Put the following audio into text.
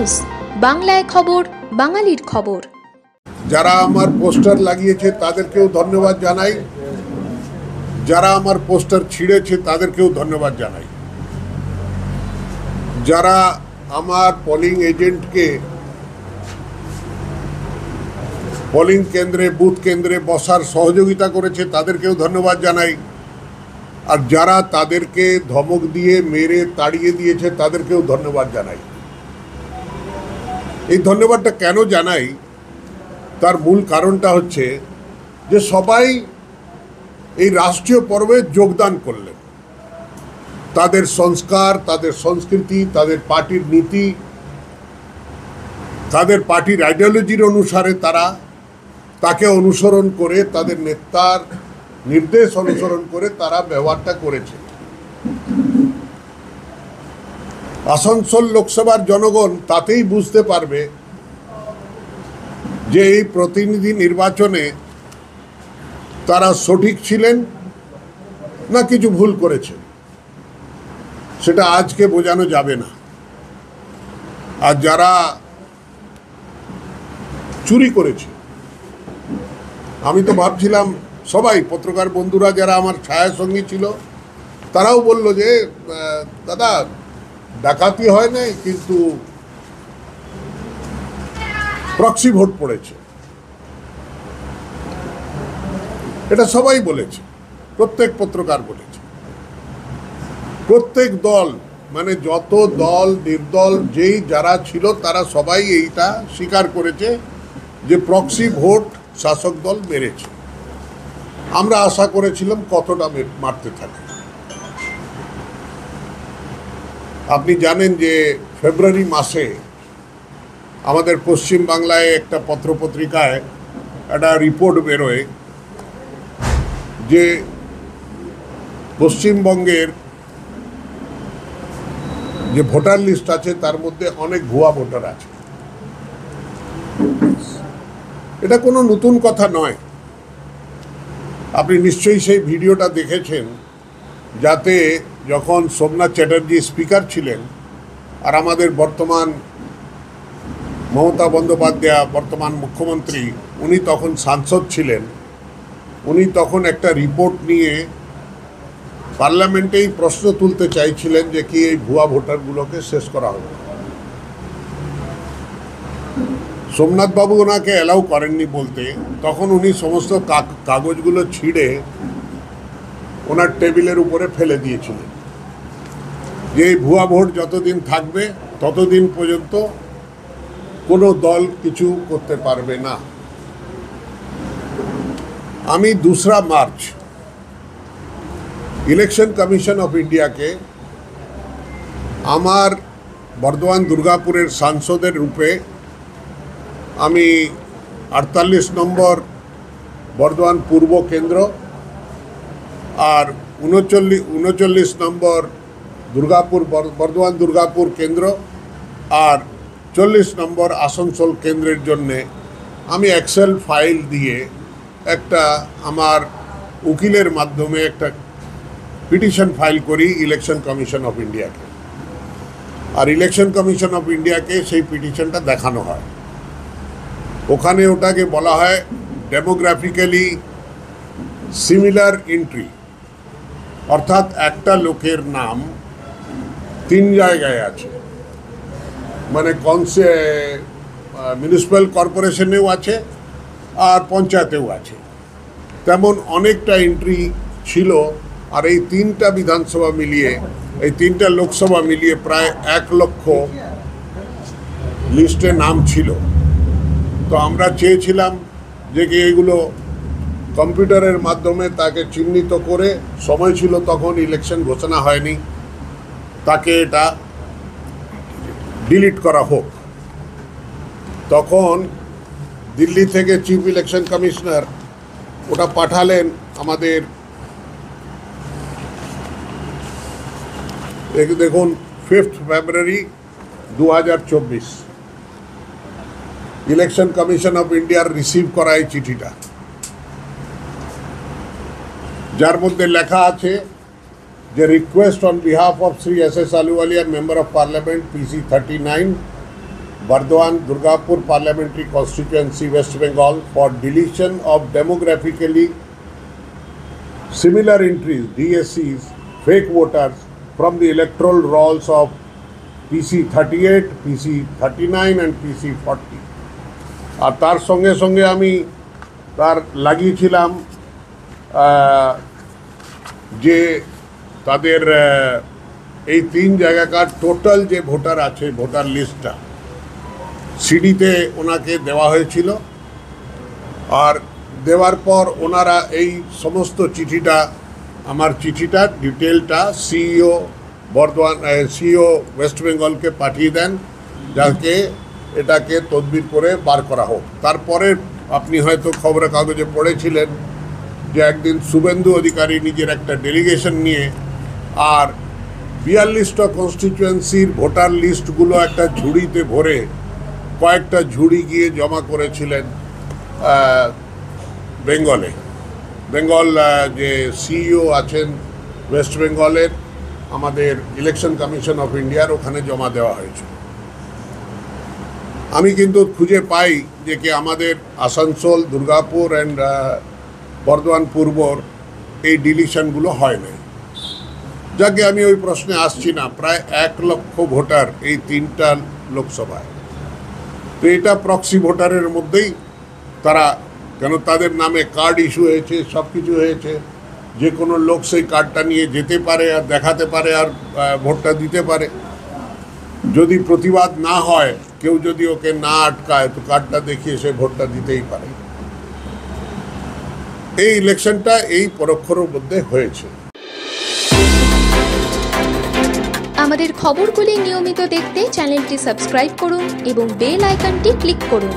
News, বাংলায় খবর, বাঙালির খবর। যারা আমার পোস্টার লাগিয়েছে তাদেরকেও ধন্যবাদ জানাই, যারা আমার পোস্টার ছিঁড়েছে তাদেরকেও ধন্যবাদ জানাই, যারা আমার পোলিং এজেন্টকে পোলিং কেন্দ্রে বুথ কেন্দ্রে বসার সহযোগিতা করেছে তাদেরকেও ধন্যবাদ জানাই, আর যারা তাদেরকে ধমক দিয়ে মেরে তাড়িয়ে দিয়েছে তাদেরকেও ধন্যবাদ জানাই। এই ধন্যবাদটা কেন জানাই, তার মূল কারণটা হচ্ছে যে সবাই এই রাষ্ট্রীয় পর্বে যোগদান করলেন। তাদের সংস্কার, তাদের সংস্কৃতি, তাদের পার্টির নীতি, তাদের পার্টির আইডিওলজির অনুসারে তাকে অনুসরণ করে, তাদের নেতার নির্দেশ অনুসরণ করে তারা ব্যবহারটা করেছে। আসানসোল লোকসভার জনগণ তাতেই বুঝতে পারবে যে এই প্রতিনিধি নির্বাচনে তারা সঠিক ছিলেন না কিছু ভুল করেছেন। সেটা আজকে বোঝানো যাবে না। আর যারা চুরি করেছে, আমি তো ভাবছিলাম সবাই পত্রকার বন্ধুরা যারা আমার ছায়ার সঙ্গী ছিল তারাও বলল যে দাদা ডাকাতি হয় নাই, কিন্তু প্রক্সি ভোট পড়েছে। এটা সবাই বলেছে, প্রত্যেক পত্রকার বলেছে, প্রত্যেক দল, মানে যত দল নির্দল যেই যারা ছিল তারা সবাই এইটা স্বীকার করেছে যে প্রক্সি ভোট শাসক দল মেরেছে। আমরা আশা করেছিলাম কতটা মারতে থাকে। আপনি জানেন যে ফেব্রুয়ারি মাসে আমাদের পশ্চিম বাংলায় একটা পত্রপত্রিকায় একটা রিপোর্ট বেরোয় যে পশ্চিমবঙ্গের যে ভোটার লিস্ট আছে তার মধ্যে অনেক ভুয়া ভোটার আছে। এটা কোনো নতুন কথা নয়। আপনি নিশ্চয়ই সেই ভিডিওটা দেখেছেন, যাতে যখন সোমনাথ চ্যাটার্জি স্পিকার ছিলেন আর আমাদের বর্তমান মমতা বন্দ্যোপাধ্যায় বর্তমান মুখ্যমন্ত্রী, উনি তখন সাংসদ ছিলেন, উনি তখন একটা রিপোর্ট নিয়ে পার্লামেন্টেই প্রশ্ন তুলতে চাইছিলেন যে কি এই ভুয়া ভোটারগুলোকে শেষ করা হবে। সোমনাথবাবু ওনাকে অ্যালাউ করেননি বলতে, তখন উনি সমস্ত কাগজগুলো ছিঁড়ে ওনার টেবিলের উপরে ফেলে দিয়েছিলেন যে এই ভুয়া ভোট যতদিন থাকবে ততদিন পর্যন্ত কোনো দল কিছু করতে পারবে না। আমি 2 মার্চ ইলেকশন কমিশন অফ ইন্ডিয়াকে আমার বর্ধমান দুর্গাপুরের সাংসদের রূপে আমি 48 নম্বর বর্ধমান পূর্ব কেন্দ্র আর 39 নম্বর বর্ধমান দুর্গাপুর কেন্দ্র আর 40 নম্বর আসানসোল কেন্দ্রের জন্যে আমি এক্সেল ফাইল দিয়ে একটা আমার উকিলের মাধ্যমে একটা পিটিশন ফাইল করি ইলেকশন কমিশন অফ ইন্ডিয়াকে। আর ইলেকশন কমিশন অফ ইন্ডিয়াকে সেই পিটিশনটা দেখানো হয়। ওখানে ওটাকে বলা হয় ডেমোগ্রাফিক্যালি সিমিলার এন্ট্রি, অর্থাৎ একটা লোকের নাম 3 জায়গায় আছে, মানে মিউনিসিপ্যাল কর্পোরেশনেও আছে আর পঞ্চায়েতেও আছে। তেমন অনেকটা এন্ট্রি ছিল। আর এই 3টা বিধানসভা মিলিয়ে, এই 3টা লোকসভা মিলিয়ে প্রায় 1 লক্ষ লিস্টে নাম ছিল। তো আমরা চেয়েছিলাম যে কি এগুলো কম্পিউটারের মাধ্যমে তাকে চিহ্নিত করে, সময় ছিল তখন ইলেকশন ঘোষণা হয়নি, তাকে এটা ডিলিট করা হোক। তখন দিল্লি থেকে চিফ ইলেকশন কমিশনার ওটা পাঠালেন আমাদের, দেখুন 5 ফেব্রুয়ারি 2024 ইলেকশন কমিশন অফ ইন্ডিয়ার রিসিভ করা এই চিঠিটা, যার মধ্যে লেখা আছে যে request on behalf of Shri S S Ahluwalia member of parliament PC 39 Bardwan Durgapur Parliamentary Constituency, West Bengal, for deletion of demographically similar entries, DSCs, fake voters from the electoral rolls of PC 38, PC 39 and PC 40. আর তার সঙ্গে সঙ্গে আমি তার লাগিয়েছিলাম যে তাদের এই 3 জায়গাকার total যে ভোটার আছে ভোটার লিস্টটা সিডিতে ওনাকে দেওয়া হয়েছিল। আর দেওয়ার পর ওনারা এই সমস্ত চিঠিটা আমার চিঠিটার ডিটেলটা সিইও বর্ধমান সিইও ওয়েস্ট বেঙ্গলকে পাঠিয়ে দেন, যাকে এটাকে তদবির করে বার করা হোক। তারপরে আপনি হয়তো খবরের কাগজে পড়েছিলেন যে একদিন শুভেন্দু অধিকারী নিজের একটা ডেলিগেশন নিয়ে আর 42টা কনস্টিটিউয়েন্সির ভোটার লিস্টগুলো একটা ঝুড়িতে ভরে কয়েকটা ঝুড়ি গিয়ে জমা করেছিলেন বেঙ্গলে। বেঙ্গল যে সিইও আছেন ওয়েস্ট বেঙ্গলের আমাদের ইলেকশন কমিশন অফ ইন্ডিয়ার ওখানে জমা দেওয়া হয়েছিল। আমি কিন্তু খুঁজে পাই যে কি আমাদের আসানসোল, দুর্গাপুর অ্যান্ড বর্ধমান পূর্বর এই ডিলিশনগুলো হয় নাই। যাকে আমি ওই প্রশ্নে আসছি না, প্রায় 1 লক্ষ ভোটার এই 3টা লোকসভায়, তো এটা প্রক্সি ভোটারের মধ্যেই তারা, কেন তাদের নামে কার্ড ইস্যু হয়েছে, সব কিছু হয়েছে, যে কোনো লোক সেই কার্ডটা নিয়ে যেতে পারে আর দেখাতে পারে আর ভোটটা দিতে পারে। যদি প্রতিবাদ না হয়, কেউ যদি ওকে না আটকায়, তো কার্ডটা দেখিয়ে সে ভোটটা দিতেই পারে। এই ইলেকশনটা এই পরোক্ষর মধ্যে হয়েছে। আমাদের খবরগুলি নিয়মিত দেখতে চ্যানেলটি সাবস্ক্রাইব করুন এবং বেল আইকনটি ক্লিক করুন।